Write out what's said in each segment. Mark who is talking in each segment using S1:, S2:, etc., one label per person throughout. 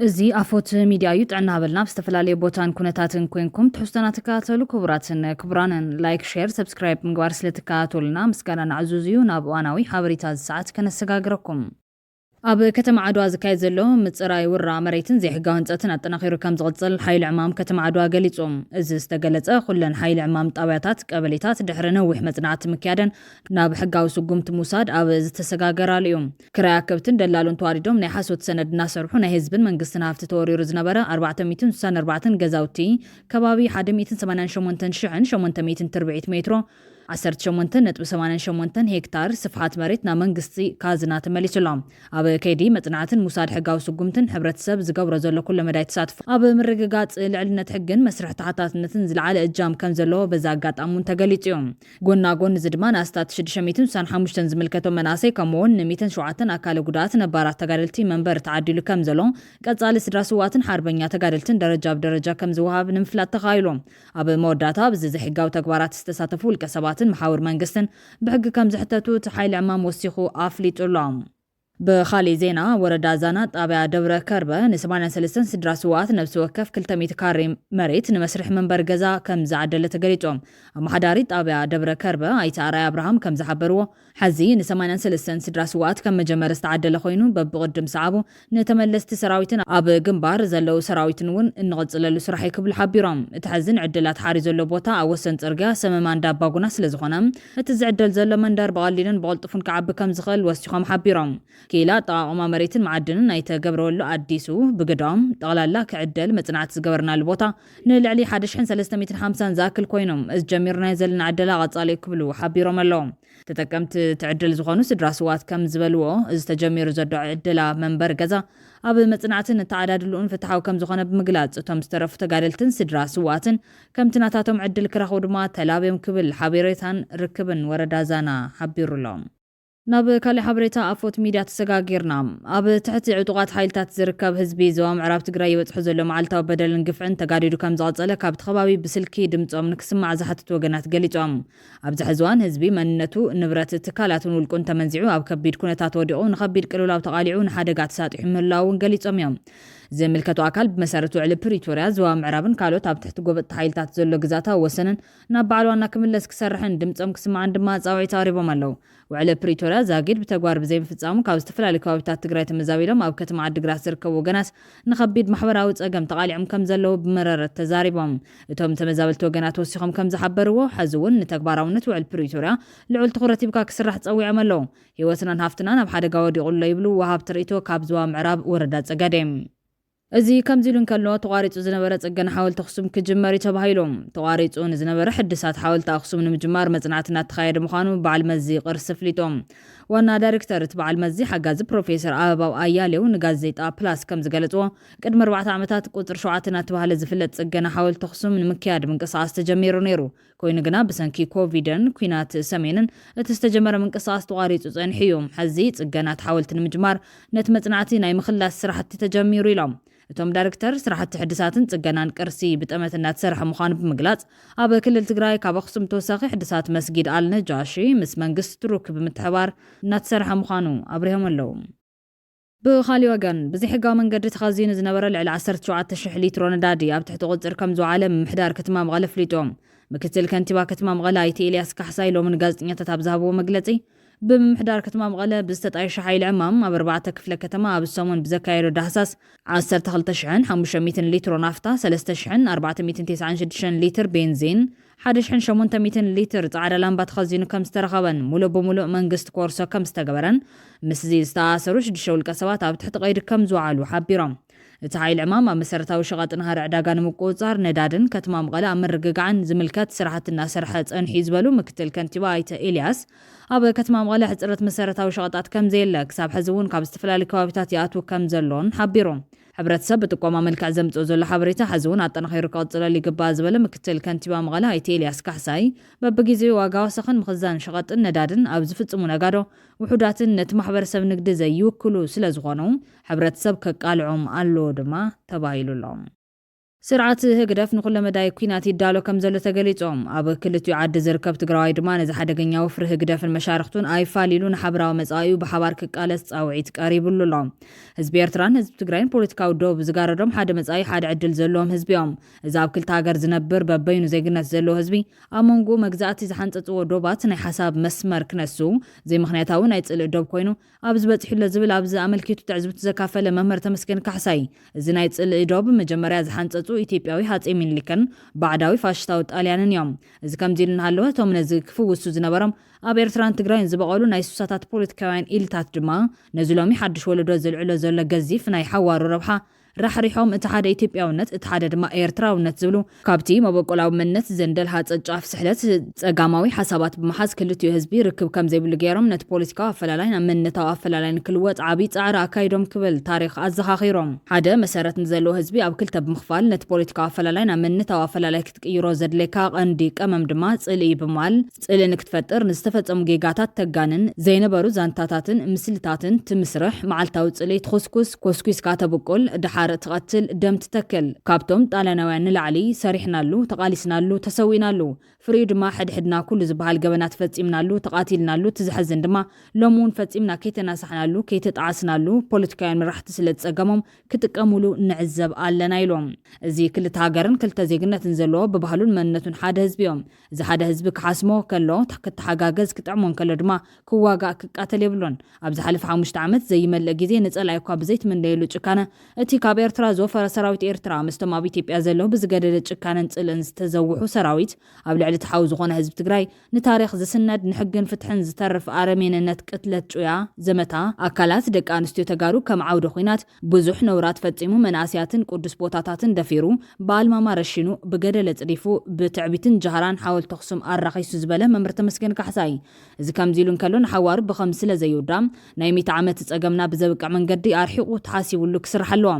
S1: እዚ ኣፎት ሚድያ እዩ ጥዕና ሃበልና ብዝተፈላለየ ቦታን ኩነታትን ኮይንኩም ትሕዝቶና ትከታተሉ ክቡራንን ላይክ ሼር ሰብስክራይብ ምግባር ስለትከታተሉና ምስጋና ንዕዙዝ እዩ ናብ እዋናዊ ሓበሬታ ሰዓት ከነሰጋግረኩም ኣብ ከተማ ዓድዋ ዝካየድ ዘሎ ምጽራይ ውራ መሬትን ዘይሕጋዊ ህንፀትን ኣጠናኺሩ ከም ዝቕጽል ሓይሊ ዕማም ከተማ ዓድዋ ገሊጾም እዚ ዝተገለጸ ኩለን ሓይሊ ዕማም ጣብያታት ቀበሌታት ድሕሪ ነዊሕ መጽናዕቲ ምክያደን ናብ ሕጋዊ ስጉምቲ ምውሳድ ኣብ ዝተሰጋገራሉ እዮም ክራይ ከብትን ደላሉን ተዋዲዶም ናይ ሓሶት ሰነድ እናሰርሑ ናይ ህዝብን መንግስትን ሃፍቲ ተወሪሩ ዝነበረ 464 ገዛውቲ ከባቢ 188,800 ትርብዒት ሜትሮ 18.88 ሄክታር ስፍሓት መሬት ናብ መንግስቲ ካዝና ተመሊሱሎም ኣብ ከይዲ መጽናዕትን ሙሳድ ሕጋዊ ስጉምትን ሕብረተሰብ ዝገብሮ ዘሎ ኩሉ መዳይ ተሳትፎ ኣብ ምርግጋጽ ልዕልነት ሕግን መስርሕ ተሓታትነትን ዝለዓለ እጃም ከም ዘለዎ በዛ ኣጋጣሚ ተገሊጹ እዮም ጎና ጎን እዚ ድማ ንኣስታት 665 ዝምልከቶም መናሰይ ከምኡውን ን107 ኣካለ ጉዳት ነባራት ተጋደልቲ መንበር ተዓዲሉ ከም ዘሎ ቀጻሊ ስድራ ስዋትን ሓርበኛ ተጋደልትን ደረጃ ብደረጃ ከም ዝወሃብ ንምፍላጥ ተኻይሎም ኣብ መወዳእታ ብዚ ዘይሕጋዊ ተግባራት ዝተሳተፉ ውልቀ ሰባት محاور መንግስትን بحق كم زحتتو تحايل عمام وسيخو أفليت اللهم بخالي زينا وردا زانا طابع دبره كربه نسبانا سلسن سدرا سوات نفس وكف كل تميت كاري مريت نمسرح من برغزا كم زعدله تغريتهم اما حداري طابع دبره كربه ايت ارا ابراهام كم زحبرو حزي نسمانا سلسن سدرا سوات كم مجمر استعدله خوينو ببقدم صعبو نتملست سراويتن اب جنبار زلو سراويتن ون انغصللو سرح يكبل حبيرام تحزن عدلات حاري زلو بوتا اوسن صرغا سممان داباغونا سلازخونم اتزعدل زلو مندر بقليلن بقلطفن كعب كم زخل وسيخم حبيرام كيلا طاقما مريتن معدن نايته قبرولو أديسو بقدام طغلالا كعدل متنعت زقبرنا البوتا نلعلي 1350 زاكل كوينوم از جميرنا يزلنا عدلا غطالي كبلو حبيرو ملوم تتكمت تعدل زغانو سدراسوات كم زبلوو از تجمير زدو عدلا منبر غزا أب متنعتن التعدادلون فتحاو كم زغانا بمقلات اتهم سترف تقادلتن سدراسواتن كم تناتاتهم عدل كراخو دما تلابيم كبل حبيريتان ركبن وردازانا حبيرو لهم ناب كالي حبريتا أفوت ميديا تسقاقيرنا أب تحت عطوغات حايلتات زركب هزبي زوام عراب تقرأي وتحزو له معلتا وبدل نقفعن تقاريدو كم زغطالة كابت خبابي بسلكي دمتوم نكسم زحت توقنات قليتوم أب زحزوان هزبي مننتو نبرات تكالاتون والكون تمنزعو أب كبيد كونتات ودعو نخبيد كلولا وتقاليعو نحادقات ساتح ملاون قليتوم يوم زي ملكتو أكال بمسارتو على بريتوريا زوام عرابن كالو تاب تحت قوبت حايلتات زلو قزاتا وسنن نابعلو أنا كملس كسرحن دمتوم كسم عندما تساوعي تاريبو ملو وعلى بريتوريا زاقيد بتقوار بزي مفتزامو كاو استفلالي كوابتات تقراي تمزاويلهم أو كتم عد قراس زركبو قناس نخبيد محبراو تساقم تقاليعم كم زلو بمرارة تزاريبهم اتهم تمزاولتو قنات وسيخم كم زحبرو حزون نتقباراونت وعلى بريتوريا لعول تخورتي بكا كسر رح تسوي عملو هيوسنا نهافتنا نبحادة قوادي قول يبلو وهاب تريتو كابزوا معراب وردات زقاديم እዚ ከም ዚሉን ከሎ ተቋሪጹ ዝነበረ ጽገና ሓወልቲ ኣኽሱም ክጅመር ተባሂሎም ተቋሪጹ ዝነበረ ሕድሳት ሓወልቲ ኣኽሱም ንምጅማር መጽናዕትና ተኻየደ ምዃኑ በዓል መዚ ቅርሲ ፍሊጦም ዋና ዳይሬክተር በዓል መዚ ሓጋዚ ፕሮፌሰር ኣበባው ኣያሌው ንጋዜጣ ፕላስ ከም ዝገለጽዎ ቅድሚ 4 ዓመታት ቁጥር 7 እናተባሃለ ዝፍለጥ ጽገና ሓወልቲ ኣኽሱም ንምክያድ ምንቅስቓስ ተጀሚሩ ነይሩ ኮይኑ ግና ብሰንኪ ኮቪድን ኩናት ሰሜንን እቲ ዝተጀመረ ምንቅስቓስ ተቋሪጹ ጸኒሑ እዩ ሕዚ ጽገናት ሓወልቲ ንምጅማር ነቲ መጽናዕቲ ናይ ምኽላስ ስራሕቲ ተጀሚሩ ኢሎም እቶም ዳይሬክተር ስራሕቲ ሕድሳትን ጽገናን ቅርሲ ብጠመት እናተሰርሐ ምዃኑ ብምግላጽ ኣብ ክልል ትግራይ ካብ ኣኽሱም ተወሳኺ ሕድሳት መስጊድ ኣልነጃሺ ምስ መንግስቲ ቱርክ ብምትሕባር እናተሰርሐ ምዃኑ ኣብሪሆም ኣለዉ ብኻልእ ወገን ብዘይሕጋዊ መንገዲ ተኸዚኑ ዝነበረ ልዕሊ 17,000 ሊትሮ ነዳዲ ኣብ ትሕቲ ቁፅር ከም ዝወዓለ ምምሕዳር ከተማ መቐለ ፍሊጦም ምክትል ከንቲባ ከተማ መቐለ ኣይተ ኤልያስ ካሕሳይ ሎሚ ንጋዜጠኛታት ኣብ ዝሃብዎ መግለጺ بمحدار كتما مغلا بستطايش حايل عمام أب 4 كفلة كتما أب السمون بزكايرو دهساس 10 لتر نافتا 496 لتر بنزين 800 لتر تعالى لامبات خزينو كم استرخبن مولو بمولو منقست كورسو كم استقبرن مسزي استاسروش دشول كسوات أب تحت غير كم زوعالو حابيرام تعايل عمام مسرتاو شغات نهار عداغان مقوصار ندادن كتما مغلا مرققعن زملكات سرحة الناس سرحة انحيزبلو مكتل كنتبا ايتا إلياس أب كتما مغلا حتسرت مسرتاو شغاتات كم زيلك ساب حزون كاب استفلالي كوابتات ياتو كم زلون حابيرام ሕብረተሰብ ብጥቆማ መልክዕ ዘምጽኦ ዘሎ ሓበሬታ ሓዝውን ኣጠናኺሩ ክቕጽለሉ ይግባእ ዝበለ ምክትል ከንቲባ መቐለ ኣይተ ኤልያስ ካሕሳይ በብግዜኡ ዋጋ ወሰኽን ምኽዛን ሸቐጥን ነዳድን ኣብ ዝፍጽሙ ነጋዶ ውሑዳትን ነቲ ማሕበረሰብ ንግዲ ዘይውክሉ ስለ ዝኾኑ ሕብረተሰብ ከቃልዖም ኣለዎ ድማ ተባሂሉ ኣሎ ስርዓት ህግደፍ ንኩለ መዳይ ኩናት ይዳሎ ከም ዘሎ ተገሊጾም ኣብ ክልቲኡ ዓዲ ዝርከብ ትግራዋይ ድማ ነዚ ሓደገኛ ወፍሪ ህግደፍን መሻርክቱን ኣይፋሊሉ ንሓበራዊ መጻኢኡ ብሓባር ክቃለስ ጻውዒት ቀሪቡሉ ኣሎ። ህዝቢ ኤርትራን ህዝቢ ትግራይን ፖለቲካዊ ዶብ ዝጋረዶም ሓደ መጻኢ ሓደ ዕድል ዘለዎም ህዝቢ እዮም። እዚ ኣብ ክልተ ሃገር ዝነብር በበይኑ ዜግነት ዘለዎ ህዝቢ ኣብ መንጎ መግዛእቲ ዝሓንፀፅዎ ዶባት ናይ ሓሳብ መስመር ክነሱ ዘይምክንያታዊ ናይ ጽልእ ዶብ ኮይኑ ኣብ ዝበጽሕሎ ዝብል ኣብዚ ኣመልኪቱ ትዕዝብቲ ዘካፈለ መምህር ተመስገን ካሕሳይ እዚ ናይ ጽልእ ዶብ መጀመርያ ዝሓንፀፁ ኢትዮጵያዊ ሃፀይ ሚኒሊክን ባዕዳዊ ፋሽስታዊ ጣልያንን እዮም። እዚ ከምዚ ኢሉ እናሃለወ እቶም ነዚ ክፍውሱ ዝነበሮም ኣብ ኤርትራን ትግራይን ዝበቐሉ ናይ ሱሳታት ፖለቲካውያን ኢልታት ድማ ነዚ ሎሚ ሓድሽ ወለዶ ዘልዕሎ ዘሎ ገዚፍ ናይ ሓዋሩ ረብሓ ራሕሪሖም እቲ ሓደ ኢትዮጵያውነት እቲ ሓደ ድማ ኤርትራውነት ዝብሉ ካብቲ መበቆላዊ መንነት ዘንደል ሃፀጫፍ ስሕለት ጸጋማዊ ሓሳባት ብምሓዝ ክልቲኡ ህዝቢ ርክብ ከም ዘይብሉ ገይሮም ነቲ ፖለቲካዊ ኣፈላላይ ናብ መንነታዊ ኣፈላላይ ንክልወጥ ዓብይ ጻዕሪ ኣካይዶም ክብል ታሪክ ኣዘኻኺሮም ሓደ መሰረት ንዘለዎ ህዝቢ ኣብ ክልተ ብምኽፋል ነቲ ፖለቲካዊ ኣፈላላይ ናብ መንነታዊ ኣፈላላይ ክትቅይሮ ዘድለካ ቀንዲ ቀመም ድማ ጽልኢ ብምባል ጽልኢ ንክትፈጥር ንዝተፈጸሙ ጌጋታት ተጋንን ዘይነበሩ ዛንታታትን ምስልታትን ትምስርሕ መዓልታዊ ጽልኢ ትኹስኩስ ኮስኩስካ ተብቁል ድሓር ትቐትል ደም ትተክል ካብቶም ጣልያናውያን ንላዕሊ ሰሪሕናሉ ተቃሊስናሉ ተሰዊናሉ ፍሪኡ ድማ ሕድሕድና ኩሉ ዝበሃል ገበና ተፈጺምናሉ ተቃቲልናሉ ትዝሐዝን ድማ ሎሙን ፈጺምና ከይተናሳሕናሉ ከይተጣዓስናሉ ፖለቲካውያን መራሕቲ ስለ ዝጸገሞም ክጥቀሙሉ ንዕዘብ ኣለና ኢሎም። እዚ ክልተ ሃገርን ክልተ ዜግነትን ዘለዎ ብባህሉን መንነቱን ሓደ ህዝቢ እዮም። እዚ ሓደ ህዝቢ ክሓስሞ ከሎ ክትሓጋገዝ ክጥዕሞን ከሎ ድማ ክዋጋእ ክቃተል የብሎን። ኣብ ዝሓለፈ 5 ዓመት ዘይመልእ ግዜ ንጸላይ እኳ ብዘይትምንደየሉ ጭካነ እቲ ካብ ኤርትራ ዝወፈረ ሰራዊት ኤርትራ ምስቶም ኣብ ኢትዮጵያ ዘለዉ ብዝገደደ ጭካነን ጽልእን ዝተዘውሑ ሰራዊት ኣብ ልዕሊ ትሓዊ ዝኾነ ህዝቢ ትግራይ ንታሪክ ዝስነድ ንሕግን ፍትሕን ዝተርፍ ኣረሜንነት ቅትለት ጩያ ዘመታ ኣካላት ደቂ ኣንስትዮ ተጋሩ ከም ዓውደ ኩናት ብዙሕ ነውራት ፈጺሙ መናእስያትን ቅዱስ ቦታታትን ደፊሩ ብኣልማማ ረሺኑ ብገደለ ጽዲፉ ብትዕቢትን ጃህራን ሓወልቲ ኣኽሱም ኣራኺሱ ዝበለ መምህር ተመስገን ካሕሳይ እዚ ከምዚ ኢሉ እንከሎ ንሓዋሩ ብኸም ስለ ዘይውዳም ናይ 100 ዓመት ጸገምና ብዘብቅዕ መንገዲ ኣርሒቑ ተሓሲቡሉ ክስራሕ ኣለዎ።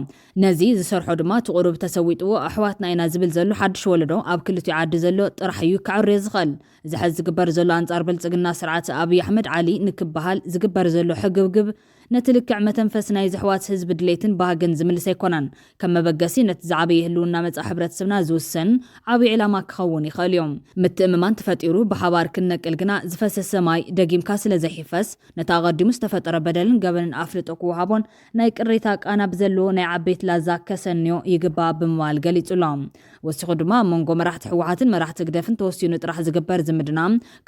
S1: ነዚ ዝሰርሖ ድማ ትቁሩብ ተሰዊጥዎ ኣሕዋትና ኢና ዝብል ዘሎ ሓድሽ ወለዶ ኣብ ክልቲኡ ዓዲ ዘሎ ጥራሕ እዩ ክዕርዮ ዝኽእል። እዚ ሕዚ ዝግበር ዘሎ ኣንጻር ብልጽግና ስርዓት ኣብይ ኣሕመድ ዓሊ ንክበሃል ዝግበር ዘሎ ሕግብግብ ነቲ ልክዕ መተንፈስ ናይ ዘሕዋት ህዝቢ ድሌትን ባህግን ዝምልስ ኣይኮነን። ከም መበገሲ ነቲ ዝዓበየ ህልውና መጻ ሕብረተሰብና ዝውሰን ዓብይ ዕላማ ክኸውን ይኽእል እዮም። ምትእምማን ተፈጢሩ ብሓባር ክንነቅል ግና ዝፈሰሰ ማይ ደጊምካ ስለ ዘይሕፈስ ነታ ቀዲሙ ዝተፈጠረ በደልን ገበንን ኣፍልጦ ክወሃቦን ናይ ቅሬታ ቃና ብዘለዎ ናይ ዓበይቲ ላዛ ከሰንዮ ይግባእ ብምባል ገሊጹሎም። ወሲኹ ድማ መንጎ መራሕቲ ሕወሓትን መራሕቲ ግደፍን ተወሲኑ ጥራሕ ዝግበር ዝምድና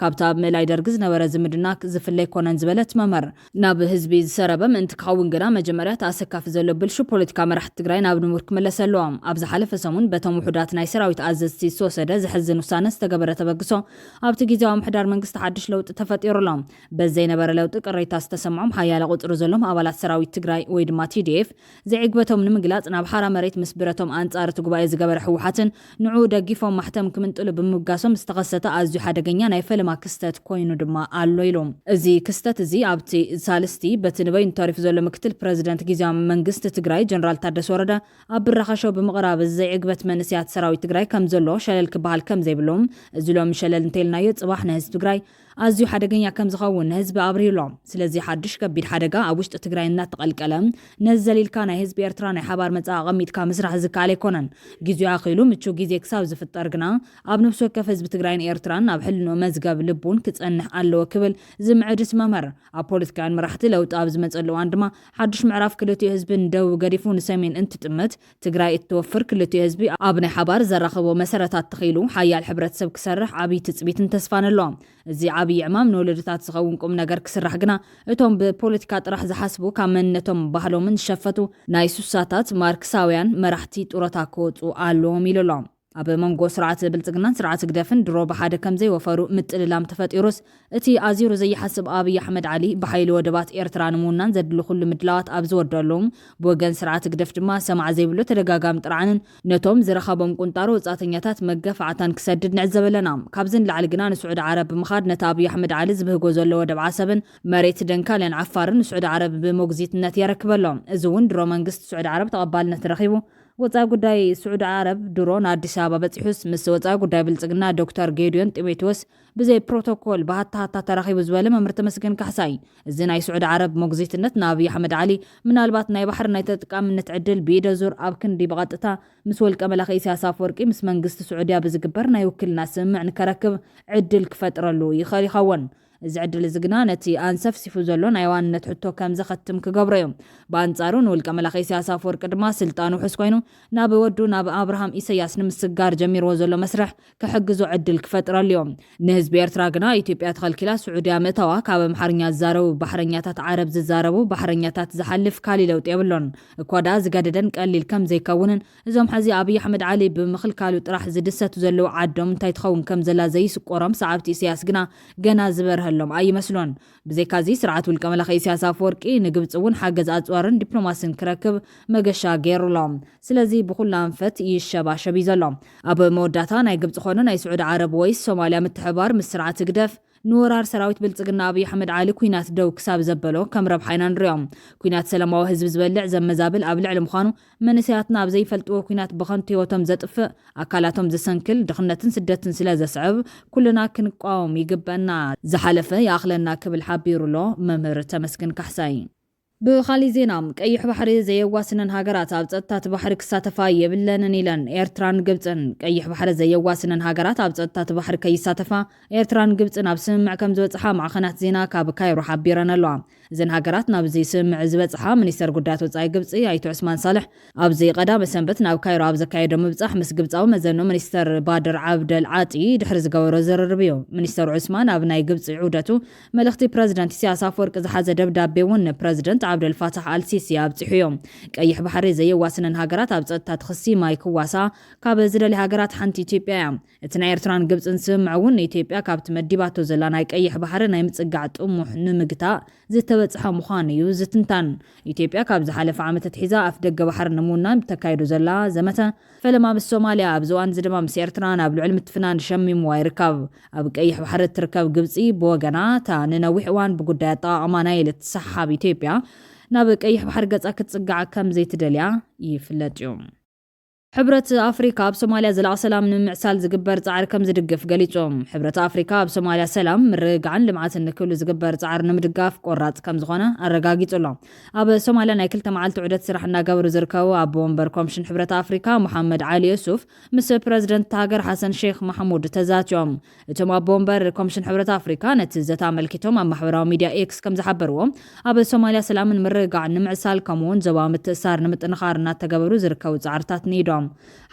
S1: ካብታ ኣብ ምእላይ ደርጊ ዝነበረ ዝምድና ዝፍለይ ኮነን ዝበለት መምህር ናብ ህዝቢ ረበ ምእንቲ ክኸውን ግና መጀመርያ ተኣሰካፊ ዘሎ ብልሹ ፖለቲካ መራሕቲ ትግራይ ናብ ንሙር ክመለስ ኣለዎም። ኣብ ዝሓለፈ ሰሙን በቶም ውሕዳት ናይ ሰራዊት ኣዘዝቲ ዝተወሰደ ዝሕዝን ውሳነ ዝተገበረ ተበግሶ ኣብቲ ግዜያዊ ምሕዳር መንግስቲ ሓድሽ ለውጢ ተፈጢሩሎም። በዘይነበረ ለውጢ ቅሬታ ዝተሰምዖም ሓያለ ቁፅሪ ዘሎም ኣባላት ሰራዊት ትግራይ ወይ ድማ TDF ዘዕግበቶም ንምግላጽ ናብ ሓራ መሬት ምስ ብረቶም ኣንጻር እቲ ጉባኤ ዝገበረ ሕወሓትን ንዑ ደጊፎም ማሕተም ክምንጥሉ ብምጋሶም ዝተኸሰተ ኣዝዩ ሓደገኛ ናይ ፈለማ ክስተት ኮይኑ ድማ ኣሎ ኢሎም። እዚ ክስተት እዚ ኣብቲ ሳልስቲ በቲ በይን ታሪፍ ዘሎ ምክትል ፕሬዝዳንት ጊዜያዊ መንግስቲ ትግራይ ጀነራል ታደሰ ወረደ ኣብ ብራኸሾ ብምቕራብ ዘይዕግበት መንስያት ሰራዊት ትግራይ ከም ዘሎ ሸለል ክበሃል ከም ዘይብሎም እዚ ሎም ሸለል እንተይልናዮ ጽባሕ ንህዝቢ ትግራይ ኣዝዩ ሓደገኛ ከም ዝኸውን ህዝቢ ኣብሪሎም። ስለዚ ሓድሽ ከቢድ ሓደጋ ኣብ ውሽጢ ትግራይ እናተቐልቀለ ነዚ ዘሊልካ ናይ ህዝቢ ኤርትራ ናይ ሓባር መጻ ቀሚጥካ ምስራሕ ዝከኣል ኣይኮነን። ግዚኡ ኣኺሉ ምቹው ግዜ ክሳብ ዝፍጠር ግና ኣብ ነፍሲ ወከፍ ህዝቢ ትግራይን ኤርትራን ኣብ ሕልንኡ መዝገብ ልቡን ክጸንሕ ኣለዎ ክብል ዝምዕድስ መምህር ኣብ ፖለቲካውያን መራሕቲ ለውጢ ኣብ ዝመጸሉ እዋን ድማ ሓድሽ ምዕራፍ ክልቲኡ ህዝቢ ንደቡብ ገዲፉ ንሰሜን እንትጥምት ትግራይ እትወፍር ክልቲኡ ህዝቢ ኣብ ናይ ሓባር ዘራኸቦ መሰረታት ተኺሉ ሓያል ሕብረተሰብ ክሰርሕ ዓብይ ትጽቢትን ተስፋን ኣሎ። እዚ ዓብይ ዕማም ንወለዶታት ዝኸውን ቁም ነገር ክስራሕ ግና እቶም ብፖለቲካ ጥራሕ ዝሓስቡ ካብ መንነቶም ባህሎምን ዝሸፈቱ ናይ ሱሳታት ማርክሳውያን መራሕቲ ጡረታ ክወፁ ኣለዎም ኢሎም። ኣብ መንጎ ስርዓት ብልጽግናን ስርዓት ግደፍን ድሮ ብሓደ ከም ዘይወፈሩ ምጥልላም ተፈጢሩስ እቲ ኣዚሩ ዘይሓስብ ኣብይ ኣሕመድ ዓሊ ብሓይሊ ወደባት ኤርትራ ንምውናን ዘድሊ ኩሉ ምድላዋት ኣብ ዝወደሎም ብወገን ስርዓት ግደፍ ድማ ሰማዕ ዘይብሎ ተደጋጋሚ ጥርዓንን ነቶም ዝረኸቦም ቁንጣሮ ወጻተኛታት መገፋዕታን ክሰድድ ንዕዘብ ኣለና። ካብዝን ላዕሊ ግና ንስዑድ ዓረብ ብምኻድ ነቲ ኣብይ ኣሕመድ ዓሊ ዝብህጎ ዘሎ ወደብ ዓሰብን መሬት ደንካልን ዓፋርን ንስዑድ ዓረብ ብሞግዚትነት የረክበሎም። እዚ እውን ድሮ መንግስቲ ስዑድ ዓረብ ተቐባልነት ረኺቡ ወፃኢ ጉዳይ ስዑድ ዓረብ ድሮን አዲስ አበባ በጽሑስ ምስ ወፃኢ ጉዳይ ብልጽግና ዶክተር ጌዲዮን ጢሞቴዎስ ብዘይ ፕሮቶኮል ባህታ ተራኺቡ ዝበለ መምህር ተመስገን ካሕሳይ እዚ ናይ ስዑድ ዓረብ ሞግዚትነት ናብ አሕመድ ዓሊ ምናልባት ናይ ባሕር ናይ ተጠቃምነት ዕድል ብኢደ ዙር ኣብ ክንዲ ብቐጥታ ምስ ወልቀ መላኺ ኢሳያስ አፈወርቂ ምስ መንግስቲ ስዑድያ ብዝግበር ናይ ውክልና ስምምዕ ንከረክብ ዕድል ክፈጥረሉ ይኽእል ይኸውን እዚ ዕድል እዚ ግና ነቲ ኣንሰፍሲፉ ዘሎ ናይ ዋንነት ሕቶ ከም ዘኸትም ክገብሮ እዮም በአንጻሩ ንውልቀ መላኺ ኢሳያስ አፈወርቂ ድማ ስልጣኑ ውሕስ ኮይኑ ናብ ወዱ ናብ አብርሃም ኢሳያስ ንምስጋር ጀሚርዎ ዘሎ መስርሕ ክሕግዞ ዕድል ክፈጥረሉ እዮም ንህዝቢ ኤርትራ ግና ኢትዮጵያ ተኸልኪላ ስዑድያ ምእተዋ ካብ ኣምሓርኛ ዝዛረቡ ባሕረኛታት ዓረብ ዝዛረቡ ባሕረኛታት ዝሓልፍ ካሊእ ለውጢ የብሎን እኳዳ ዝገደደን ቀሊል ከም ዘይከውንን እዞም ሕዚ ኣብይ ኣሕመድ ዓሊ ብምኽልካሉ ጥራሕ ዝድሰቱ ዘለዉ ዓዶም እንታይ ትኸውን ከም ዘላ ዘይስቆሮም ሰዓብቲ ኢሳያስ ግና ገና ዝበርህ ሎም ኣይመስሎን ብዘይካዚ ስርዓት ውልቀ መላኺ ኢሳያስ አፈወርቂ ንግብፂ እውን ሓገዝ ኣፅዋርን ዲፕሎማስን ክረክብ መገሻ ገይሩሎም ስለዚ ብኩሉ አንፈት ይሸባሸብ ዘሎ ኣብ መወዳታ ናይ ግብፂ ኮነ ናይ ስዑድ ዓረብ ወይ ሶማልያ ምትሕባር ምስ ስርዓት ግደፍ ንወራር ሰራዊት ብልጽግና ኣብይ ኣሕመድ ዓሊ ኩናት ደው ክሳብ ዘበሎ ከም ረብሓይና ንሪኦም ኩናት ሰላማዊ ህዝቢ ዝበልዕ ዘመዛብል ኣብ ልዕሊ ምዃኑ መንእሰያትና ኣብ ዘይፈልጥዎ ኩናት ብኸንቱ ህይወቶም ዘጥፍእ ኣካላቶም ዝሰንክል ድኽነትን ስደትን ስለ ዘስዕብ ኩልና ክንቃወም ይግበአና ዝሓለፈ ይኣኽለና ክብል ሓቢሩሎ መምህር ተመስገን ካሕሳይ ብኻሊእ ዜና ቀይሕ ባሕሪ ዘየዋስነን ሃገራት ኣብ ፀጥታት ባሕሪ ክሳተፋ የብለንን ኢለን ኤርትራን ግብፅን ቀይሕ ባሕሪ ዘየዋስነን ሃገራት ኣብ ፀጥታት ባሕሪ ከይሳተፋ ኤርትራን ግብፅን ኣብ ስምምዕ ከም ዝበፅሓ ማዕኸናት ዜና ካብ ካይሮ ሓቢረን ኣለዋ እዘን ሃገራት ናብዚ ስምምዕ ዝበፅሓ ሚኒስተር ጉዳያት ወፃኢ ግብፂ ኣይቶ ዑስማን ሳልሕ ኣብዚ ቀዳመ ሰንበት ናብ ካይሮ ኣብ ዘካየዶ ምብፃሕ ምስ ግብፃዊ መዘኖ ሚኒስተር ባድር ዓብደል ዓጢ ድሕሪ ዝገበሮ ዝርርብ እዩ ሚኒስተር ዑስማን ኣብ ናይ ግብፂ ዑደቱ መልእኽቲ ፕረዚደንት ኢሳያስ አፈወርቂ ዝሓዘ ደብዳቤ እውን ፕረዚደንት عبد الفتاح السيسي ኣብፅሕዮም ቀይሕ ባሕሪ ዘየዋስነን ሃገራት ኣብ ፀጥታ ትኽሲ ማይ ክዋሳ ካብ ዝደሊ ሃገራት ሓንቲ ኢትዮጵያ እያ እቲ ናይ ኤርትራን ግብፅን ስምምዕ እውን ኢትዮጵያ ካብቲ መዲባቶ ዘላ ናይ ቀይሕ ባሕሪ ናይ ምፅጋዕ ጥሙሕ ንምግታእ ዝተበፅሐ ምዃኑ እዩ ዝትንታን ኢትዮጵያ ካብ ዝሓለፈ ዓመታት ሒዛ ኣፍ ደገ ባሕሪ ንምውናን ተካይዱ ዘላ ዘመተ ፈለማ ምስ ሶማልያ ኣብ ዝዋን ዝድማ ምስ ኤርትራ ናብ ልዕሊ ምትፍናን ሸሚምዋ ይርከብ ኣብ ቀይሕ ባሕሪ ትርከብ ግብፂ ብወገና እታ ንነዊሕ እዋን ብጉዳይ ኣጠቓቕማ ናይል እትሰሓብ ኢትዮጵያ ናብ ቀይሕ ባሕሪ ገጻ ክትፅጋዕ ከም ዘይትደልያ ይፍለጥ እዩ ሕብረት ኣፍሪካ ኣብ ሶማልያ ዘላቕ ሰላም ንምዕሳል ዝግበር ጻዕሪ ከም ዝድግፍ ገሊጾም ሕብረት ኣፍሪካ ኣብ ሶማልያ ሰላም ምርግጋዕን ልምዓትን ንክህሉ ዝግበር ጻዕሪ ንምድጋፍ ቆራጽ ከም ዝኾነ ኣረጋጊጹሎ ኣብ ሶማልያ ናይ ክልተ መዓልቲ ዑደት ስራሕ እናገበሩ ዝርከቡ ኣቦ ወንበር ኮሚሽን ሕብረት ኣፍሪካ መሐመድ ዓሊ ዩሱፍ ምስ ፕረዚደንት ሃገር ሓሰን ሼክ መሐሙድ ተዛትዮም እቶም ኣቦ ወንበር ኮሚሽን ሕብረት ኣፍሪካ ነቲ ዘታ መልኪቶም ኣብ ማሕበራዊ ሚድያ ኤክስ ከም ዝሓበርዎም ኣብ ሶማልያ ሰላምን ምርግጋዕን ንምዕሳል ከምኡውን ዞባዊ ምትእስሳር ንምጥንኻር እናተገበሩ ዝርከቡ ጻዕርታት ኒዶም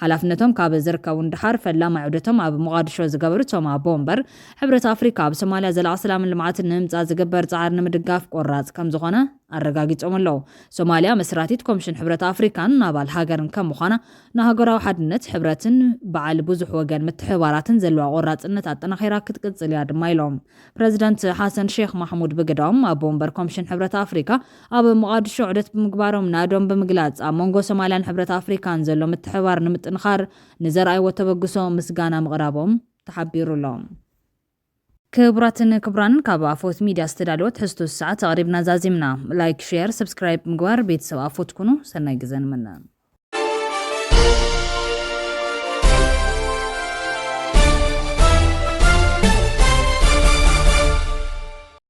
S1: ሓላፍነቶም ካብ ዝርከቡ እንድሓር ፈላማይ ዑደቶም ኣብ ሞቃዲሾ ዝገበሩ እቶም ኣቦ ወንበር ሕብረት ኣፍሪካ ኣብ ሶማልያ ዘላቕ ሰላምን ልምዓትን ንምምፃእ ዝግበር ጻዕሪ ንምድጋፍ ቆራጽ ከም ዝኾነ ኣረጋጊጾም ኣለዉ ሶማልያ መስራቲት ኮሚሽን ሕብረት ኣፍሪካን ኣባል ሃገርን ከም ምዃና ንሃገራዊ ሓድነት ሕብረትን በዓል ብዙሕ ወገን ምትሕብባራትን ዘለዋ ቆራጽነት ኣጠናኺራ ክትቅጽል እያ ድማ ኢሎም ፕረዚደንት ሓሰን ሼክ መሐሙድ ብግዳም ኣቦ ወንበር ኮሚሽን ሕብረት ኣፍሪካ ኣብ ሞቃዲሾ ዑደት ብምግባሮም ናዶም ብምግላጽ ኣብ መንጎ ሶማልያን ሕብረት ኣፍሪካን ዘሎ ምትሕብባር ንምጥንኻር ንዘርኣይዎ ተበግሶ ምስጋና ምቕራቦም ተሓቢሩሎም ክቡራትን ክቡራንን ካብ ኣፎት ሚድያ ዝተዳለወት ሕዝቶ ሰዓት ተቕሪብና ዛዚምና ላይክ ሼር ሰብስክራይብ ምግባር ቤተሰብ ኣፎት ኩኑ ሰናይ ግዜ ንመና